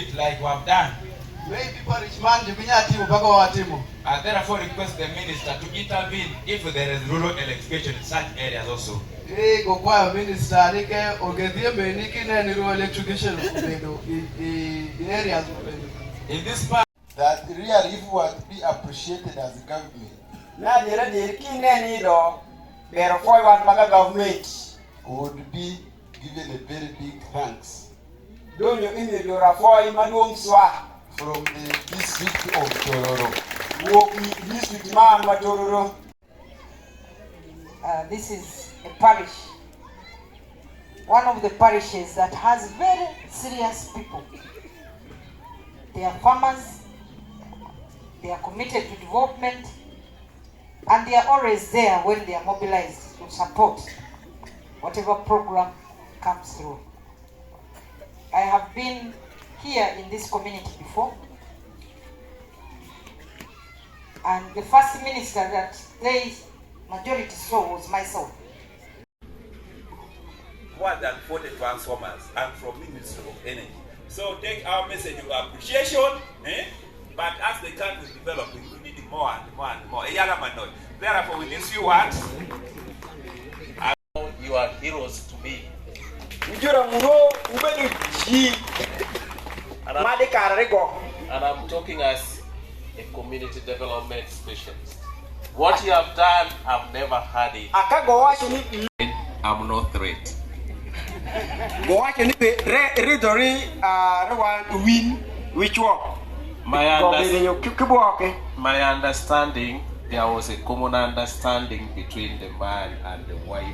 it like we have done. I therefore request the minister to intervene if there is rural electrification in such areas also. In this part, that really if we are to be appreciated as a government, would be given a very big thanks from the district of Tororo. This is a parish, one of the parishes that has very serious people. They are farmers, they are committed to development, and they are always there when they are mobilized to support whatever program comes through. I have been here in this community before, and the first minister that they majority saw was myself. More than 40 transformers and from Ministry of Energy. So take our message of appreciation, but as the country is developing, we need more and more and more. Therefore, with these few words, you are heroes to me. And I'm talking as a community development specialist. What you have done, I've never had it. I'm no threat. My understanding, there was a common understanding between the man and the wife